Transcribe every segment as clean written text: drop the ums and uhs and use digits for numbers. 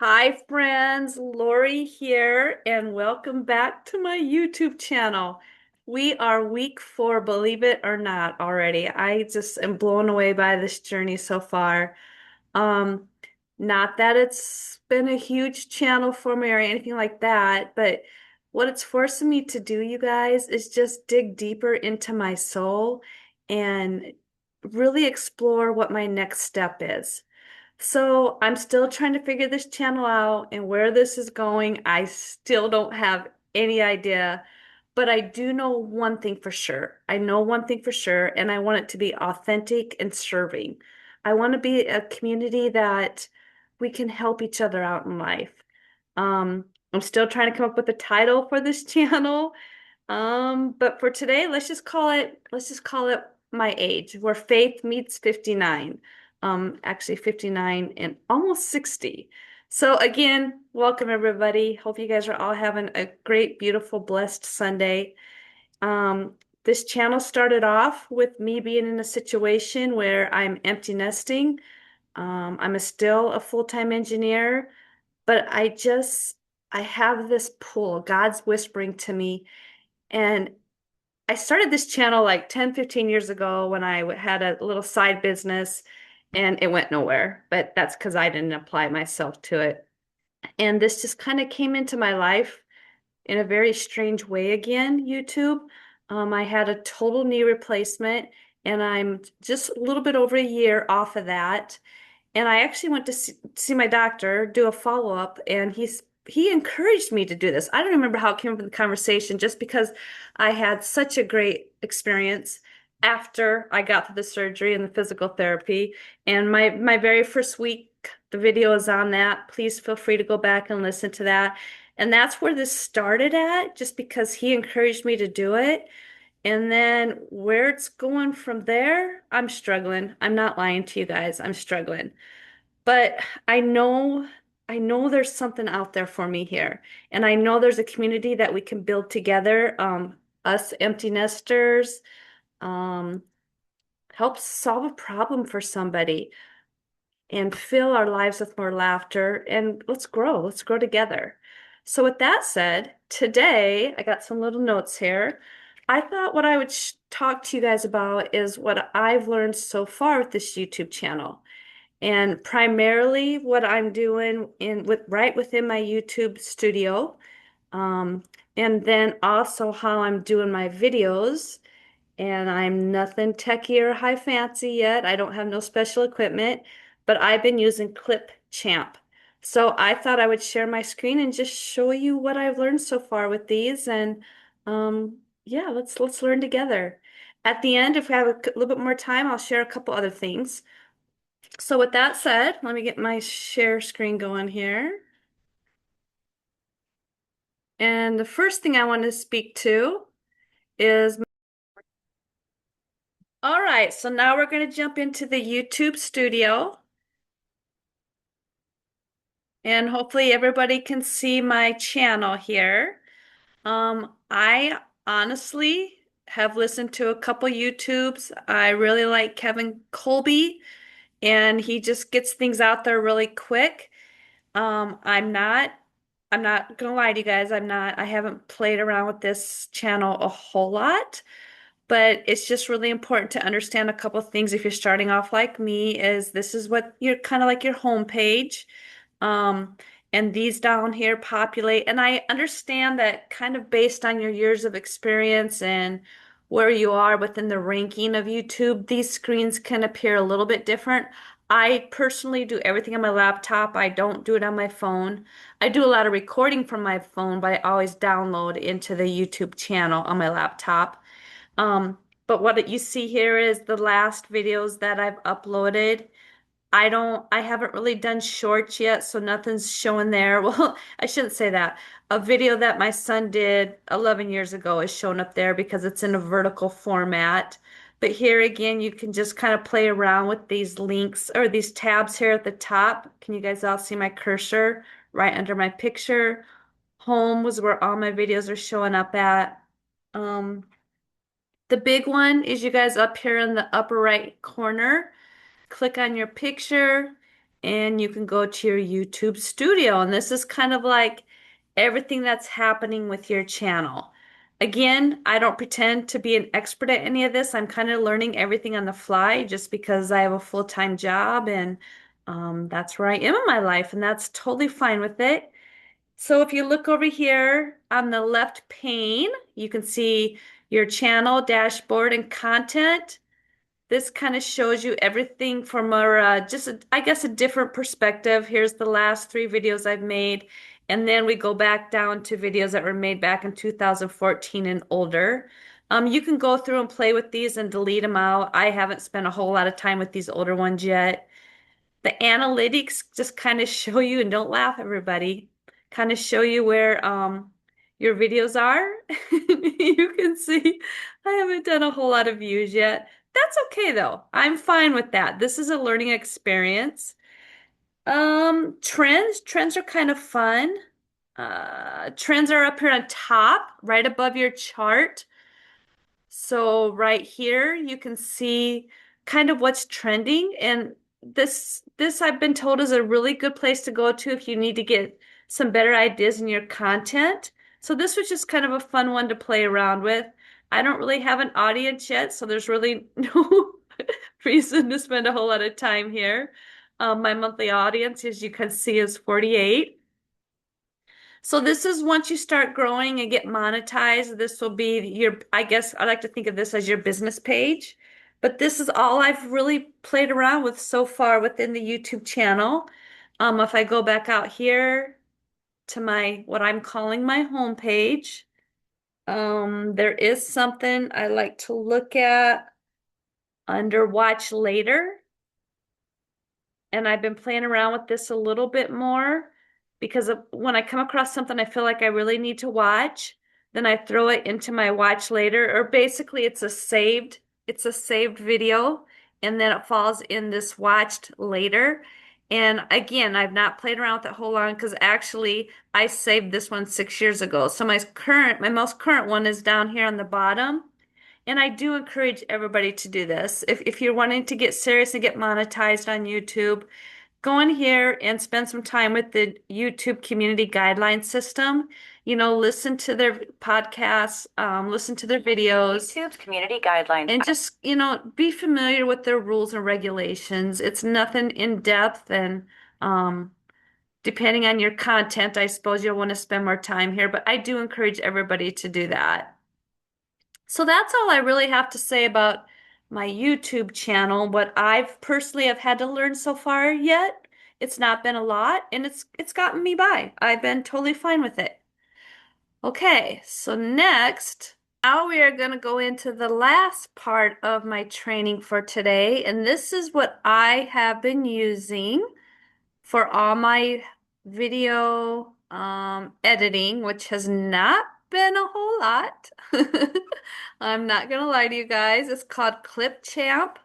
Hi, friends. Lori here, and welcome back to my YouTube channel. We are week 4, believe it or not, already. I just am blown away by this journey so far. Um, Not that it's been a huge channel for me or anything like that, but what it's forcing me to do, you guys, is just dig deeper into my soul and really explore what my next step is. So I'm still trying to figure this channel out and where this is going. I still don't have any idea, but I do know one thing for sure. I know one thing for sure, and I want it to be authentic and serving. I want to be a community that we can help each other out in life. I'm still trying to come up with a title for this channel. But for today, let's just call it my age, where faith meets 59. Actually 59 and almost 60. So again, welcome everybody. Hope you guys are all having a great, beautiful, blessed Sunday. Um, this channel started off with me being in a situation where I'm empty nesting. Still a full-time engineer, but I have this pull. God's whispering to me, and I started this channel like 10, 15 years ago when I had a little side business and it went nowhere. But that's because I didn't apply myself to it. And this just kind of came into my life in a very strange way again, YouTube. I had a total knee replacement and I'm just a little bit over a year off of that. And I actually went to see my doctor, do a follow-up, and he encouraged me to do this. I don't remember how it came up in the conversation, just because I had such a great experience after I got to the surgery and the physical therapy. And my very first week, the video is on that. Please feel free to go back and listen to that. And that's where this started at, just because he encouraged me to do it. And then where it's going from there, I'm struggling. I'm not lying to you guys. I'm struggling. But I know I know there's something out there for me here. And I know there's a community that we can build together. Us empty nesters, um, help solve a problem for somebody and fill our lives with more laughter and let's grow. Let's grow together. So with that said, today I got some little notes here. I thought what I would talk to you guys about is what I've learned so far with this YouTube channel. And primarily what I'm doing in with right within my YouTube studio. Um, and then also how I'm doing my videos. And I'm nothing techy or high fancy yet. I don't have no special equipment, but I've been using Clipchamp. So I thought I would share my screen and just show you what I've learned so far with these. And yeah, let's learn together. At the end, if we have a little bit more time, I'll share a couple other things. So with that said, let me get my share screen going here. And the first thing I want to speak to is, all right, so now we're going to jump into the YouTube studio and hopefully everybody can see my channel here. I honestly have listened to a couple YouTubes. I really like Kevin Kolbe and he just gets things out there really quick. Um, I'm not, I'm not gonna lie to you guys. I haven't played around with this channel a whole lot, but it's just really important to understand a couple things if you're starting off like me, is this is what you're kind of like your home page. Um, and these down here populate. And I understand that kind of based on your years of experience and where you are within the ranking of YouTube, these screens can appear a little bit different. I personally do everything on my laptop. I don't do it on my phone. I do a lot of recording from my phone, but I always download into the YouTube channel on my laptop. Um, but what you see here is the last videos that I've uploaded. I haven't really done shorts yet, so nothing's showing there. Well, I shouldn't say that. A video that my son did 11 years ago is shown up there because it's in a vertical format. But here again, you can just kind of play around with these links or these tabs here at the top. Can you guys all see my cursor right under my picture? Home was where all my videos are showing up at. Um, the big one is you guys up here in the upper right corner. Click on your picture and you can go to your YouTube studio. And this is kind of like everything that's happening with your channel. Again, I don't pretend to be an expert at any of this. I'm kind of learning everything on the fly just because I have a full-time job and that's where I am in my life, and that's totally fine with it. So if you look over here on the left pane, you can see your channel, dashboard, and content. This kind of shows you everything from I guess, a different perspective. Here's the last 3 videos I've made, and then we go back down to videos that were made back in 2014 and older. You can go through and play with these and delete them out. I haven't spent a whole lot of time with these older ones yet. The analytics just kind of show you, and don't laugh, everybody, kind of show you where your videos are. You can see I haven't done a whole lot of views yet. That's okay though. I'm fine with that. This is a learning experience. Trends are kind of fun. Trends are up here on top, right above your chart. So right here, you can see kind of what's trending, and this I've been told is a really good place to go to if you need to get some better ideas in your content. So this was just kind of a fun one to play around with. I don't really have an audience yet, so there's really no reason to spend a whole lot of time here. My monthly audience, as you can see, is 48. So this is once you start growing and get monetized, this will be your, I guess I like to think of this as your business page. But this is all I've really played around with so far within the YouTube channel. If I go back out here to my, what I'm calling my home page, there is something I like to look at under watch later. And I've been playing around with this a little bit more because when I come across something I feel like I really need to watch, then I throw it into my watch later, or basically it's a saved video, and then it falls in this watched later. And again, I've not played around with it whole long because actually I saved this one 6 years ago. So my most current one is down here on the bottom. And I do encourage everybody to do this. If you're wanting to get serious and get monetized on YouTube, go in here and spend some time with the YouTube community guidelines system. Listen to their podcasts, listen to their videos. YouTube's community guidelines. And just, be familiar with their rules and regulations. It's nothing in depth, and depending on your content, I suppose you'll want to spend more time here, but I do encourage everybody to do that. So that's all I really have to say about my YouTube channel. What I've personally have had to learn so far yet. It's not been a lot, and it's gotten me by. I've been totally fine with it. Okay, so next, now we are going to go into the last part of my training for today, and this is what I have been using for all my video editing, which has not been a whole lot. I'm not gonna lie to you guys. It's called Clipchamp,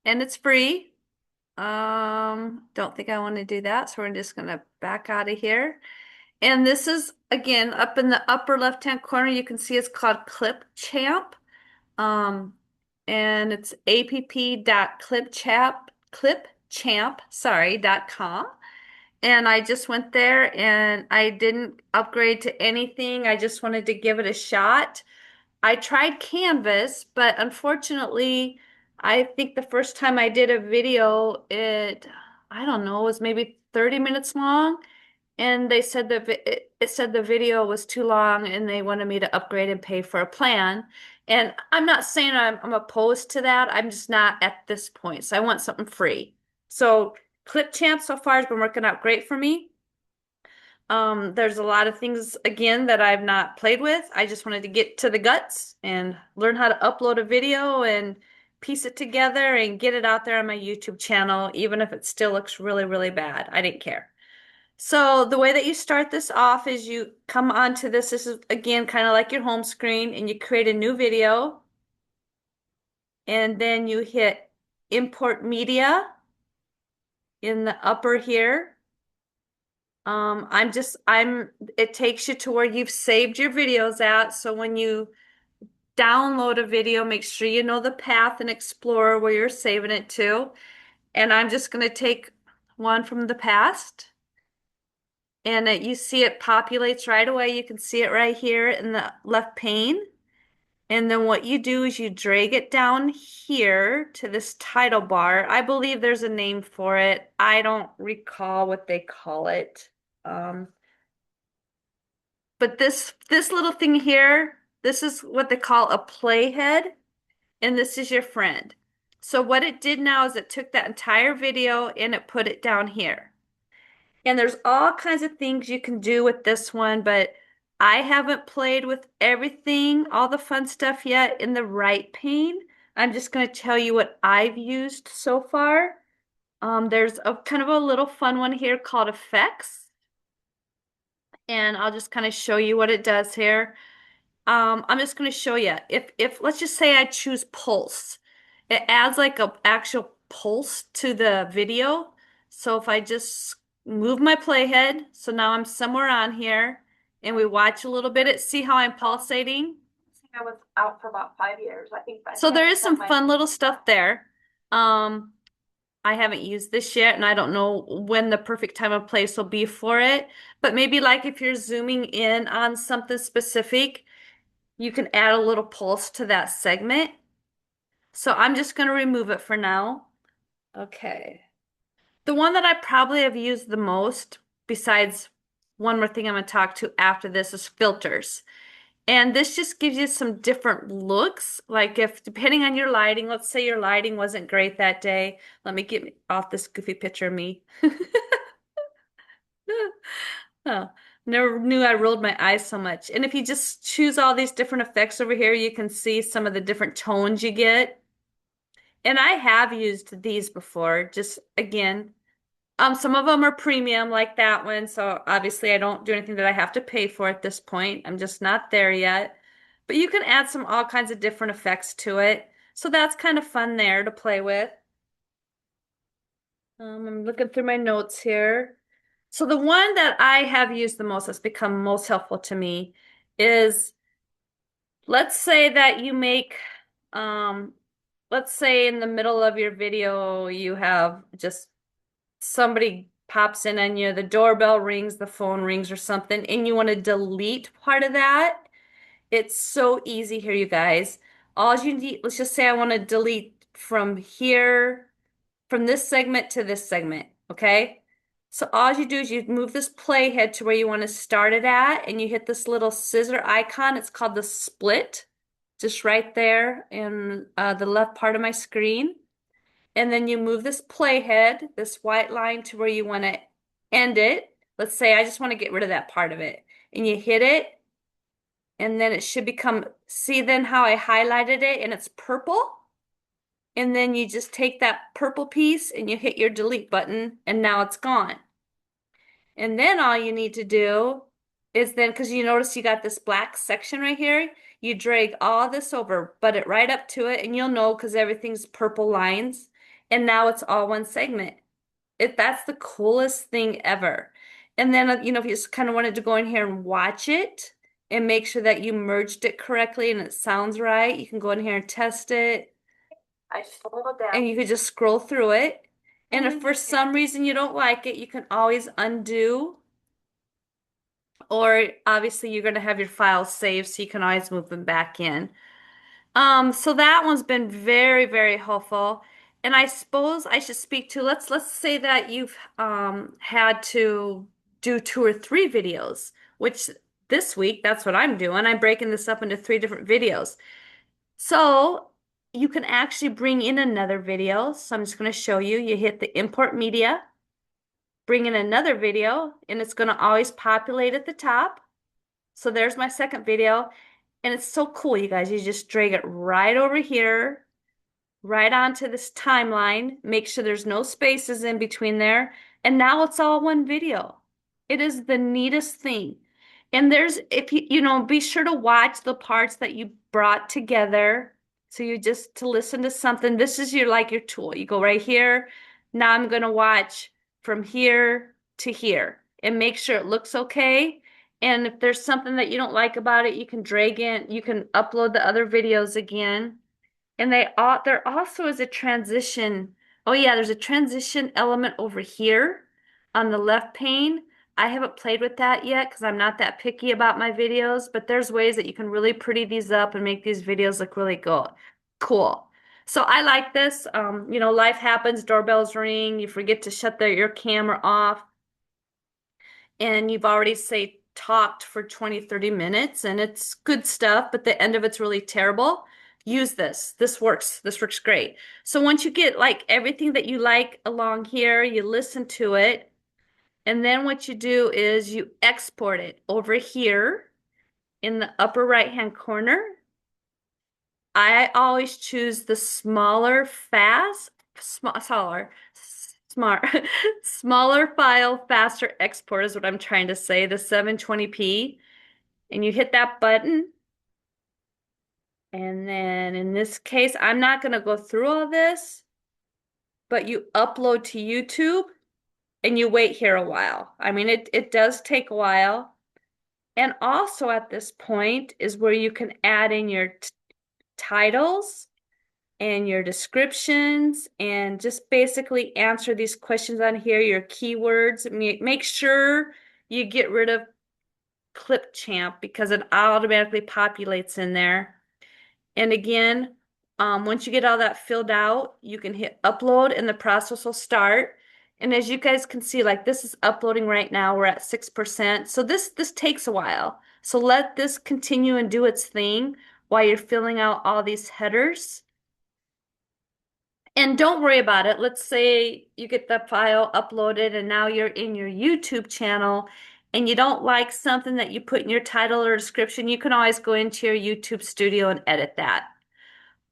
and it's free. Don't think I want to do that, so we're just gonna back out of here. And this is again up in the upper left-hand corner. You can see it's called Clipchamp. Um, and it's app.clipchamp.com. And I just went there and I didn't upgrade to anything. I just wanted to give it a shot. I tried Canvas, but unfortunately, I think the first time I did a video, I don't know, it was maybe 30 minutes long. And they said it said the video was too long and they wanted me to upgrade and pay for a plan. And I'm not saying I'm opposed to that. I'm just not at this point. So I want something free. So Clipchamp so far has been working out great for me. There's a lot of things again that I've not played with. I just wanted to get to the guts and learn how to upload a video and piece it together and get it out there on my YouTube channel, even if it still looks really, really bad. I didn't care. So the way that you start this off is you come onto this. This is again kind of like your home screen, and you create a new video, and then you hit import media in the upper here. It takes you to where you've saved your videos at. So when you download a video, make sure you know the path and explore where you're saving it to. And I'm just going to take one from the past. And you see it populates right away. You can see it right here in the left pane. And then what you do is you drag it down here to this title bar. I believe there's a name for it. I don't recall what they call it. Um, but this little thing here, this is what they call a playhead, and this is your friend. So what it did now is it took that entire video and it put it down here. And there's all kinds of things you can do with this one, but I haven't played with everything, all the fun stuff yet in the right pane. I'm just going to tell you what I've used so far. There's a kind of a little fun one here called effects. And I'll just kind of show you what it does here. I'm just going to show you. If let's just say I choose pulse, it adds like a actual pulse to the video. So if I just move my playhead, so now I'm somewhere on here, and we watch a little bit, see how I'm pulsating. I think I was out for about 5 years. I think so there is some fun little stuff there. Um, I haven't used this yet, and I don't know when the perfect time of place will be for it. But maybe like if you're zooming in on something specific, you can add a little pulse to that segment. So I'm just going to remove it for now. Okay. The one that I probably have used the most, besides one more thing I'm going to talk to after this, is filters. And this just gives you some different looks. Like if, depending on your lighting, let's say your lighting wasn't great that day. Let me get off this goofy picture of me. Oh, never knew I rolled my eyes so much. And if you just choose all these different effects over here, you can see some of the different tones you get. And I have used these before, just again, some of them are premium like that one, so obviously I don't do anything that I have to pay for at this point. I'm just not there yet. But you can add some all kinds of different effects to it. So that's kind of fun there to play with. I'm looking through my notes here. So the one that I have used the most, that's become most helpful to me, is let's say that you make, um, let's say in the middle of your video, you have just somebody pops in on you, the doorbell rings, the phone rings or something, and you want to delete part of that. It's so easy here, you guys. All you need, let's just say I want to delete from here, from this segment to this segment, okay? So all you do is you move this playhead to where you want to start it at, and you hit this little scissor icon. It's called the split, just right there in the left part of my screen. And then you move this playhead, this white line, to where you want to end it. Let's say I just want to get rid of that part of it. And you hit it, and then it should become, see then how I highlighted it and it's purple? And then you just take that purple piece and you hit your delete button, and now it's gone. And then all you need to do is then, because you notice you got this black section right here, you drag all this over, butt it right up to it, and you'll know because everything's purple lines. And now it's all one segment. That's the coolest thing ever. And then, if you just kind of wanted to go in here and watch it and make sure that you merged it correctly and it sounds right, you can go in here and test it. I scrolled down. And you could just scroll through it. And if for some reason you don't like it, you can always undo. Or obviously you're going to have your files saved, so you can always move them back in. So that one's been very, very helpful. And I suppose I should speak to, let's say that you've had to do 2 or 3 videos, which this week, that's what I'm doing. I'm breaking this up into 3 different videos. So you can actually bring in another video. So I'm just going to show you. You hit the import media, bring in another video, and it's going to always populate at the top. So there's my second video. And it's so cool, you guys. You just drag it right over here, right onto this timeline. Make sure there's no spaces in between there. And now it's all one video. It is the neatest thing. And if be sure to watch the parts that you brought together. So you just to listen to something. This is your tool. You go right here. Now I'm going to watch from here to here and make sure it looks okay. And if there's something that you don't like about it, you can drag in, you can upload the other videos again. And there also is a transition. Oh yeah, there's a transition element over here on the left pane. I haven't played with that yet because I'm not that picky about my videos, but there's ways that you can really pretty these up and make these videos look really good. Cool. So I like this. Life happens, doorbells ring, you forget to shut your camera off, and you've already, say, talked for 20, 30 minutes, and it's good stuff, but the end of it's really terrible. Use this. This works. This works great. So once you get like everything that you like along here, you listen to it, and then what you do is you export it over here in the upper right-hand corner. I always choose the smart, smaller file, faster export is what I'm trying to say, the 720p. And you hit that button. And then in this case, I'm not going to go through all this, but you upload to YouTube and you wait here a while. I mean, it does take a while. And also at this point is where you can add in your titles and your descriptions and just basically answer these questions on here, your keywords. Make sure you get rid of Clipchamp because it automatically populates in there. And again, once you get all that filled out, you can hit upload and the process will start. And as you guys can see, like this is uploading right now. We're at 6%. So this takes a while. So let this continue and do its thing while you're filling out all these headers. And don't worry about it. Let's say you get the file uploaded and now you're in your YouTube channel and you don't like something that you put in your title or description, you can always go into your YouTube studio and edit that.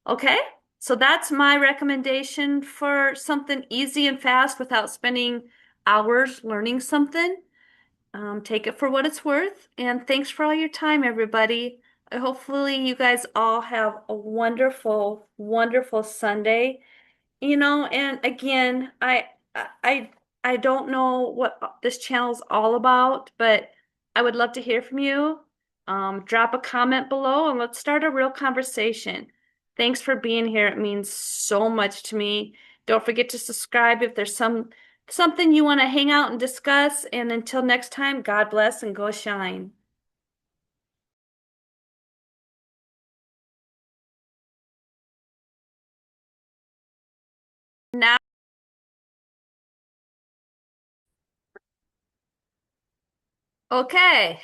Okay? So that's my recommendation for something easy and fast without spending hours learning something. Take it for what it's worth. And thanks for all your time, everybody. Hopefully you guys all have a wonderful, wonderful Sunday. And again, I I don't know what this channel's all about, but I would love to hear from you. Drop a comment below and let's start a real conversation. Thanks for being here. It means so much to me. Don't forget to subscribe if there's something you want to hang out and discuss. And until next time, God bless and go shine. Now, okay.